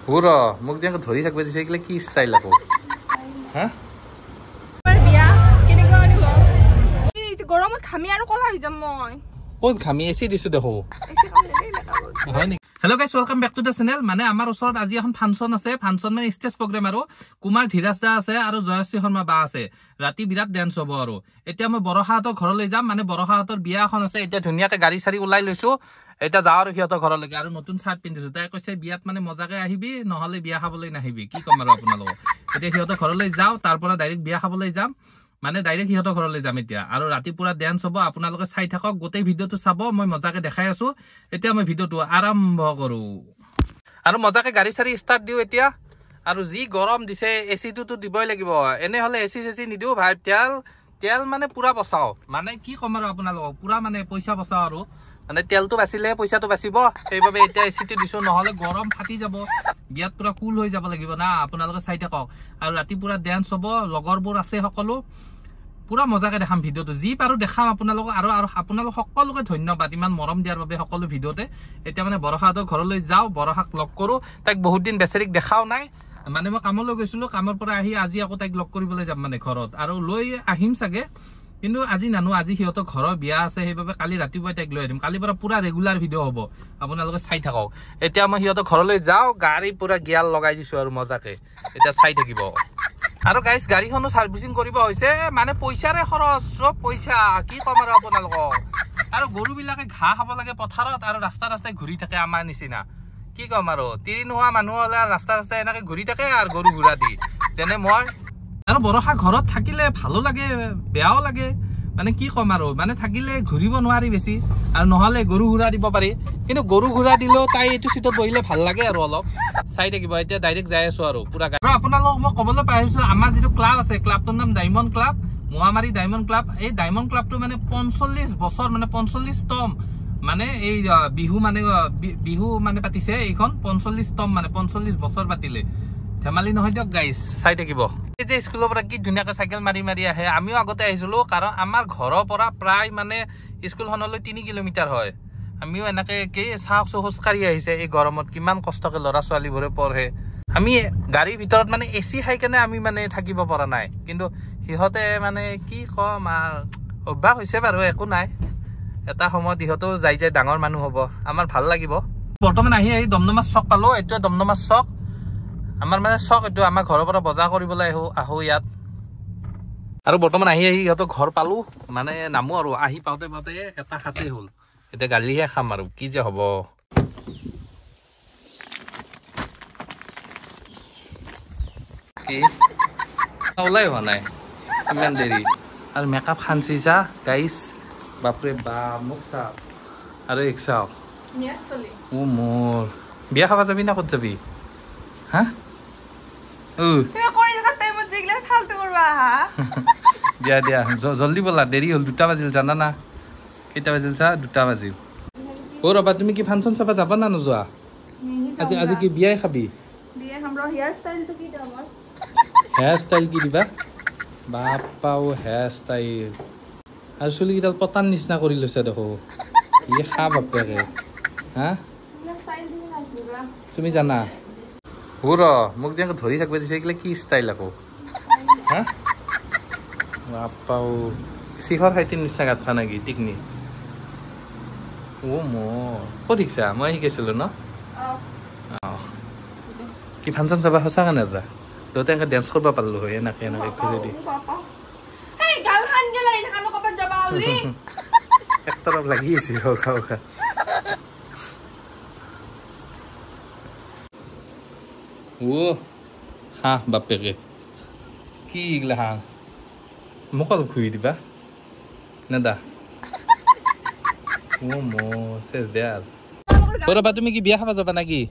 হুৰ মোক যে ধৰি থাকিব দিছে এইগিলা কি ষ্টাইল আকৌ হা গৰমত খামি আৰু কলা হৈ যাম মই ক'ত খামি এচি দিছো দেখো হয় নেকি hello' guys welcome back to the channel মানে আমাৰ ওচৰত আজি এখন ফাংচন আছে ফাংচন মানে ষ্টেজ প্ৰগ্ৰাম আৰু কুমাৰ ধীৰাজ দা আছে আৰু জয়শ্ৰী শৰ্মা বা আছে ৰাতি বিৰাট ডান্স হ'ব আৰু এতিয়া মই বৰহাতৰ ঘৰলৈ যাম মানে বৰহাতৰ বিয়া এখন আছে এতিয়া ধুনীয়াকে গাড়ী চাৰি ওলাই লৈছো এটা যাওঁ আৰু সিহঁতৰ ঘৰলৈকে আৰু নতুন চাৰ্ট পিন্ধিছো তাই কৈছে বিয়াত মানে মজাকে আহিবি নহলে বিয়া খাবলৈ নাহিবি কি ক'ম আৰু আপোনালোকক এতিয়া সিহঁতৰ ঘৰলৈ যাওঁ তাৰ পৰা ডাইৰেক্ট বিয়া খাবলৈ যাম মানে ডাইৰেক্ট সিহঁতৰ ঘৰলৈ যাম এতিয়া আৰু ৰাতি পুৰা ডান্স হ'ব আপোনালোকে চাই থাকক গোটেই ভিডিঅ'টো চাব মই মজাকে দেখাই আছো এতিয়া মই ভিডিঅ'টো আৰম্ভ কৰো আৰু মজাকে গাড়ী চাৰি ষ্টাৰ্ট দিও এতিয়া আৰু যি গৰম দিছে এচিটো দিবই লাগিব এনে হলে এচি চেচি নিদিও ভাই তেল মানে পুৰা বচাও মানে কি ক'ম আৰু আপোনালোকক পুৰা মানে পইচা বচাও আৰু মানে তেলটো বাচিলে পইচাটো বাচিব সেইবাবে এতিয়া এচিটো দিছো নহলে গৰম ফাটি যাব বিয়াত পুৰা কুল হৈ যাব লাগিব না আপোনালোকে চাই থাকক আৰু ৰাতি পুৰা ডান্স হ'ব লগৰবোৰ আছে সকলো পুৰা মজাকে দেখাম ভিডিঅ'টো যি পাৰো দেখাম আপোনালোকক আৰু আপোনালোক সকলোকে ধন্যবাদ ইমান মৰম দিয়াৰ বাবে সকলো ভিডিঅ'তে এতিয়া মানে বৰহাতৰ ঘৰলৈ যাওঁ বৰহাক লগ কৰো তাইক বহুত দিন বেচেৰিক দেখাও নাই মানে মই কামলৈ গৈছিলো কামৰ পৰা আহি আজি আকৌ তাইক লগ কৰিবলৈ যাম মানে ঘৰত আৰু লৈ আহিম চাগে কিন্তু আজি নানো আজি সিহঁতৰ ঘৰৰ বিয়া আছে সেইবাবে কালি ৰাতিপুৱাই তাইক লৈ আহিম কালিৰ পৰা পুৰা ৰেগুলাৰ ভিডিঅ' হ'ব আপোনালোকে চাই থাকক এতিয়া মই সিহঁতৰ ঘৰলৈ যাওঁ গাড়ী পুৰা গিয়াৰ লগাই দিছো আৰু মজাকে এতিয়া চাই থাকিব আৰু গাইছ গাড়ীখনো সাৰ্ভিসিং কৰিব হৈছে মানে পইচাৰে খৰচ সব পইচা কি ক'ম আৰু আপোনালোকক আৰু গৰুবিলাকে ঘাঁহ খাব লাগে পথাৰত আৰু ৰাস্তাই ঘূৰি থাকে আমাৰ নিচিনা কি ক'ম আৰু তিৰি নোহোৱা মানুহ হলে ৰাস্তাই এনেকে ঘূৰি থাকে আৰু গৰু ঘূৰা দি যেনে মই আৰু বৰষা ঘৰত থাকিলে ভালো লাগে বেয়াও লাগে মানে কি ক'ম আৰু মানে থাকিলে ঘূৰিব নোৱাৰি বেছি আৰু নহলে গৰু ঘূৰা দিব পাৰি কিন্তু গৰু ঘূৰা দিলেও তাই এইটো সিটত বহিলে ভাল লাগে আৰু অলপ চাই থাকিব এতিয়া ডাইৰেক্ট যাই আছো আৰু পুৰা আৰু আপোনালোকক মই ক'বলৈ পাইছো আমাৰ যিটো ক্লাব আছে ক্লাবটোৰ নাম ডায়মণ্ড ক্লাব মহামাৰী ডায়মণ্ড ক্লাব এই ডায়মণ্ড ক্লাবটো মানে 45 বছৰ মানে 45তম মানে এই বিহু মানে পাতিছে এইখন 45তম মানে 45 বছৰ পাতিলে ধেমালি নহয় দিয়ক গাইছ চাই থাকিব এই যে স্কুলৰ পৰা কি ধুনীয়াকৈ চাইকেল মাৰি আহে আমিও আগতে আহিছিলো কাৰণ আমাৰ ঘৰৰ পৰা প্ৰায় মানে স্কুলখনলৈ 3 কিলোমিটাৰ হয় আমিও এনেকে কি খোজকাঢ়ি আহিছে এই গৰমত কিমান কষ্টকে ল'ৰা ছোৱালীবোৰে পঢ়ে আমি গাড়ীৰ ভিতৰত মানে এচি খাই কেনে আমি মানে থাকিব পৰা নাই কিন্তু সিহঁতে মানে কি ক'ম আৰু অভ্যাস হৈছে বাৰু একো নাই এটা সময়ত ইহঁতেও যাই ডাঙৰ মানুহ হ'ব আমাৰ ভাল লাগিব বৰ্তমান আহি দমদমা চক পালো এইটোৱে দমদমা চক আমাৰ মানে চক এইটো আমাৰ ঘৰৰ পৰা বজাৰ কৰিবলৈ আহো ইয়াত আৰু বৰ্তমান আহি ইহঁতৰ ঘৰ পালো মানে নামো আৰু আহি পাওঁতে এটা হাতেই হ'ল এতিয়া গালিহে খাম আৰু কি যে হ'ব কি ওলাই হোৱা নাই ইমান দেৰি আৰু মেকআপ খানচিছা গাইছ বাপৰে বা মোক চাওক আৰু এক চাওক মোৰ বিয়া খাব যাবি না ক'ত যাবি হা দিয়া জলদি বলা দেৰি হ'ল 2টা বাজিল জানা না কেইটা বাজিল চা 2টা বাজিল ৰবা তুমি কি ফাংচন চাবা যাবা না নোযোৱা আজি কি বিয়াই খাবি হেয়াৰ ষ্টাইল কি দিবা বাপাও হেয়াৰ ষ্টাইল আৰু চুলিকেইডাল পতান নিচিনা কৰি লৈছে দেখো ই খা বাপেকে হা তুমি জানা মোক যে ধৰি থাকিব দিছে এইগিলা কি ষ্টাইল আকৌ হা বাপাও চিহৰ খাইটিৰ নিচিনা গাঁঠা নেকি টিকনি মোৰ ক'ত শিকছা মই শিকাইছিলো ন কি ফাংচন চাবা সঁচাকৈ নাযা তহঁতে এনেকৈ ডান্স কৰিব পাৰিলো হয় এনেকৈ ঘূৰি দি একতৰফ লাগি আছে খা হাঁহ বাপেকে কি এইগিলা হাঁহ মোক অলপ ঘূৰি দিবা নেদা চেচ দে আৰু ৰবা তুমি কি বিয়া খাব যাবা নেকি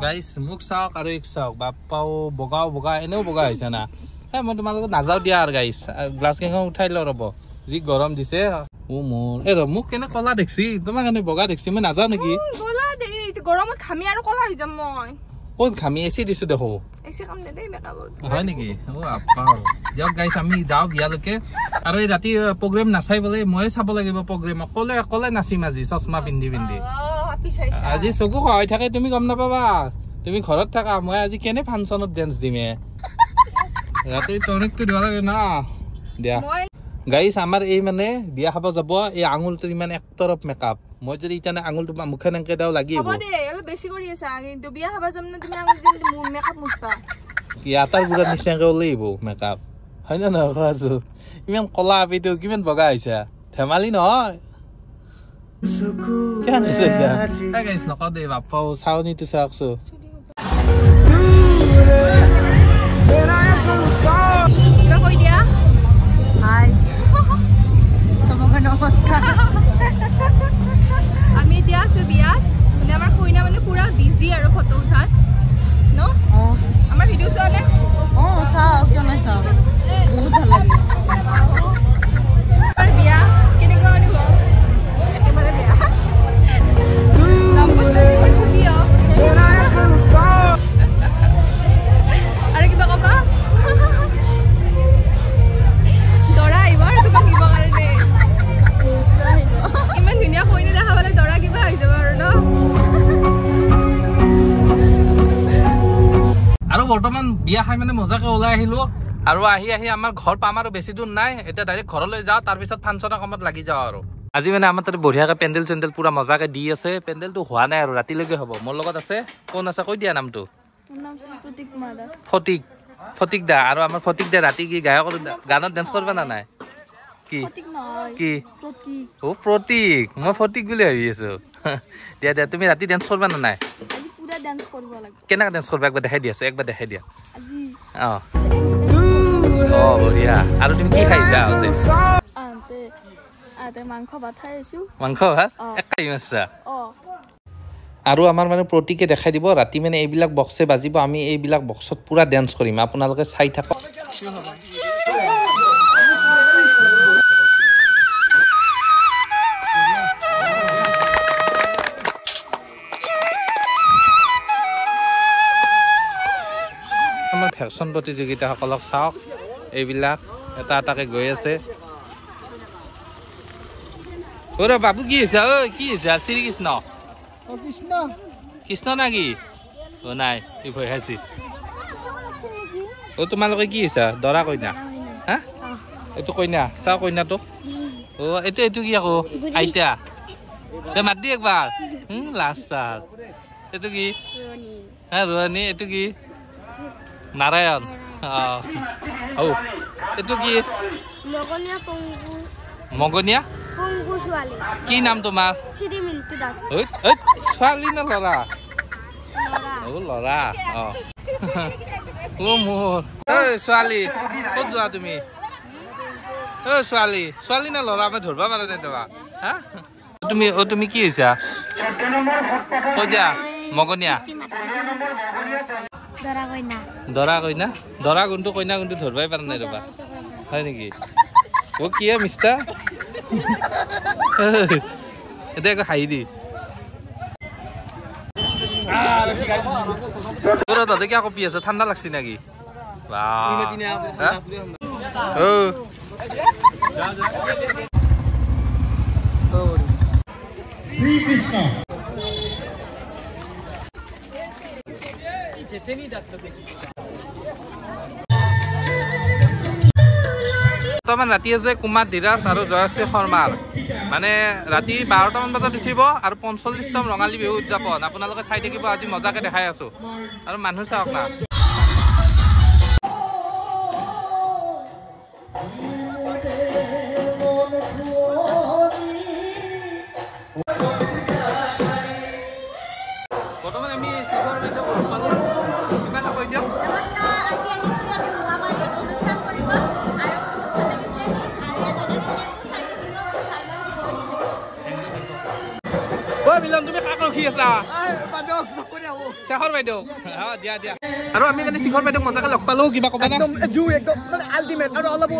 গাইছ মোক চাওক আৰু এক চাওক বাপ্পাও বগা এনেও বগা হৈছে না মই তোমালোকক নাযাওঁ দিয়া আৰু গাইছ গ্লাছ কেইখন উঠাই লওঁ ৰ'ব যি গৰম দিছে মোক কেনে কলা দেখছি তোমাৰ কাৰণে বগা দেখছি মই নাযাওঁ নেকি গৰমত খামি আৰু কলা হৈ যাম মই ক'ত খামি এচি দিছো দেখো হয় নেকি দিয়ক গাইছ আমি যাওঁ বিয়ালৈকে আৰু এই ৰাতি প্ৰগ্ৰেম নাচাই বোলে ময়ে চাব লাগিব প্ৰগ্ৰেম অকলে নাচিম আজি চশমা পিন্ধি আজি চকু সহায় থাকে তুমি গম নাপাবা তুমি ঘৰত থাকা মই আজি কেনে ফাংচনত ডান্স দিমে ৰাতি টনিকটো দিব লাগে না দিয়া গাইস আমাৰ এই মানে বিয়া খাব যাব এই আঙুলটো ইমান একতৰফ মেকআপ মই যদি ইটানে আঙুলটো মুখে নাকে দাও লাগি হ'ব দে অলপ বেছি কৰি আছা কিন্তু বিয়া খাব যাম না তুমি আঙুল দিলে মোৰ মেকআপ মুছবা কি আটাৰ গুড়া নিচিনাকে ওলাইব মেকআপ হয় না নহয় কোৱাছো ইমান কলা আপিটো কিমান বগা হৈছে ধেমালি নহয় কেন কৈছা গাইস নকওঁ দে বাপ্পাও চাউনিটো চাওকছো কিবা কৈ দিয়া হাই চবকে নমস্কাৰ আমি এতিয়া আছো বিয়াত মানে আমাৰ কইনা মানে পুৰা বিজি আৰু ফটো উঠাত ন আমাৰ ভিডিঅ' চোৱা নে চাওঁ কিয় নাচাওঁ বহুত ভাল লাগে আমাৰ বিয়া কেনেকুৱা অনুভৱ একেবাৰে বেয়া আৰু কিবা ক'বা দৰা আহিব আৰু তোমাক দিব কাৰণে ইমান ধুনীয়া কইনা দেখা পালে দৰা কিবা হৈ যাব আৰু ন আৰু বৰ্তমান বিয়া খাই মানে মজাকে ওলাই আহিলো আৰু আহি আমাৰ ঘৰ পাম আৰু বেছি দূৰ নাই এতিয়া ডাইৰেক্ট ঘৰলৈ যাওঁ তাৰপিছত ফাংচনৰ কামত লাগি যাওঁ আৰু আজি মানে আমাৰ তাতে বঢ়িয়াকে পেণ্ডেল চেণ্ডেল পুৰা মজাকে দি আছে পেণ্ডেলটো হোৱা নাই আৰু ৰাতিলৈকে হ'ব মোৰ লগত আছে কোন আছে কৈ দিয়া নামটো ফটিক দা আৰু আমাৰ ফটিক দা ৰাতি কি গায়কৰ গানত ডান্স কৰবা না নাই কি কি অ প্ৰতীক মই ফটিক বুলি ভাবি আছো দিয়া দিয়া তুমি ৰাতি ডান্স কৰবা না নাই কেনেকৈ ডান্স কৰবা একবাৰ দেখাই দিয়াছো একবাৰ দেখাই দিয়া অ বঢ়িয়া আৰু তুমি কি খাইছা মাংস ভাত খাই আছো মাংস ভাত একাই মাছা আৰু আমাৰ মানে প্ৰতিকে দেখাই দিব ৰাতি মানে এইবিলাক বক্সে বাজিব আমি এইবিলাক বক্সত পুৰা ডান্স কৰিম আপোনালোকে চাই থাকক আমাৰ ফেশ্বন প্ৰতিযোগিতাসকলক চাওক এইবিলাক এটা এটাকে গৈ আছে ওরে বাবু কি হইছে ও কি হইছে শ্রী কৃষ্ণ ও কৃষ্ণ কৃষ্ণ নাকি ও নাই ই ভয় খাইছি ও তোমালোকে কি হইছে দৰা কইনা হা এটো কইনা চাও কইনাটো ও এটো কি আকো আইতা তে মাত দি একবাৰ লাষ্ট এটো কি ৰোহনী হ্যাঁ ৰোহনী এটো কি নাৰায়ণ ও এটো কি মগনিয়া পঙ্গু মগনিয়া পঙ্গু ছোৱালী কি নাম তোমাৰ শ্ৰী মিন্টু দাস ছোৱালী না লৰা ও লৰা ও মোৰ ছোৱালী ক'ত যোৱা তুমি ছোৱালী না লৰা মই ধৰবা পাৰা নাই তোমাক হা তুমি কি হৈছা কৈ দিয়া মগনিয়া দৰা কইনা দৰা কোনটো কইনা কোনটো ধৰবাই পাৰা নাই ৰবা হয় নেকি ও কি মিষ্টা এটা একো হাঁহি দি দাদা কিয় কপি আছে ঠাণ্ডা লাগছে নাকি বৰ্তমান ৰাতি আছে কুমাৰ ধীৰাজ আৰু জয়শ্ৰী শৰ্মাৰ মানে ৰাতি 12টামান বজাত উঠিব আৰু 45তম ৰঙালী বিহু উদযাপন আপোনালোকে চাই থাকিব আজি মজাকে দেখাই আছো আৰু মানুহ চাওক না বৰ্তমান আমি শিখৰ বাইদেউ পালো কিবা এটা কৈ দিয়ক মিলন তুমি কাক ৰখি আছা শেখৰ বাইদেউ দিয়া দিয়া আৰু আমি মানে শিখৰ বাইদেউ মজাকে লগ পালো কিবা ক'বা একদম আল্টিমেট আৰু অলপ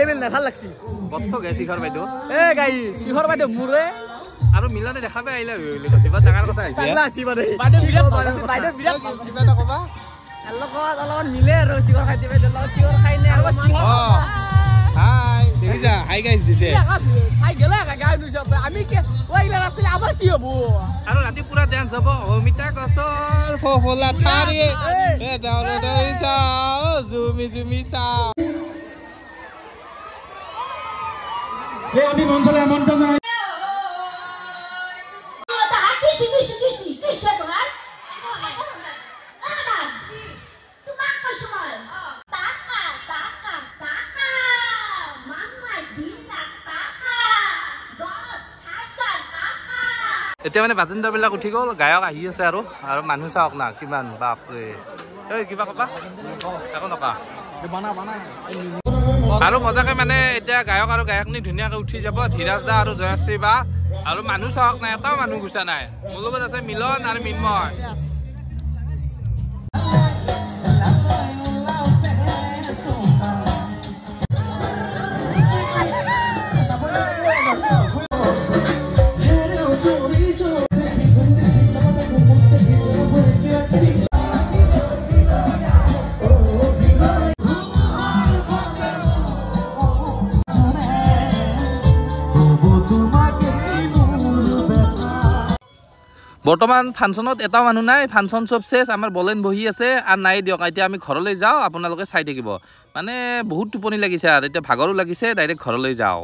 লেভেল নাই ভাল লাগছি বথকে শিখৰ বাইদেউ গাই শিখৰ বাইদেউ মোৰে আৰু মিলনে দেখা পাই আহিলে বুলি কৈছে বা ডাঙৰ কথা হৈছে বাইদেউ বিৰাট কিবা এটা ক'বা লগত অলপ মিলে আৰু শিখৰ খাই দিবে লগত শিখৰ খাই নে আৰু হাই দেখিছা হাই গাইজ দিছে আৰু ৰাতি পুৰা ডান্স হ'ব অমিতা গছৰ ফফলা ঠাৰি জুমি জুমি চাও আমি মঞ্চলে আমন্ত্ৰণ জানাই এতিয়া মানে বাজেন্দাৰ বিলাক উঠি গ'ল গায়ক আহি আছে আৰু মানুহ চাওক না কিমান বাপৰে এই কিবা কবা একো নকা আৰু মজাকে মানে এতিয়া গায়ক আৰু গায়কনি ধুনীয়াকে উঠি যাব ধীৰাজ দা আৰু জয়শ্ৰী বা আৰু মানুহ চাওক নাই এটাও মানুহ গুচা নাই মোৰ লগত আছে মিলন আৰু মিন্ময় বৰ্তমান ফাংচনত এটা মানুহ নাই ফাংচন চব শেষ আমাৰ বলেন বহি আছে আৰু নাই দিয়ক এতিয়া আমি ঘৰলৈ যাওঁ আপোনালোকে চাই থাকিব মানে বহুত টোপনি লাগিছে আৰু এতিয়া ভাগৰো লাগিছে ডাইৰেক্ট ঘৰলৈ যাওঁ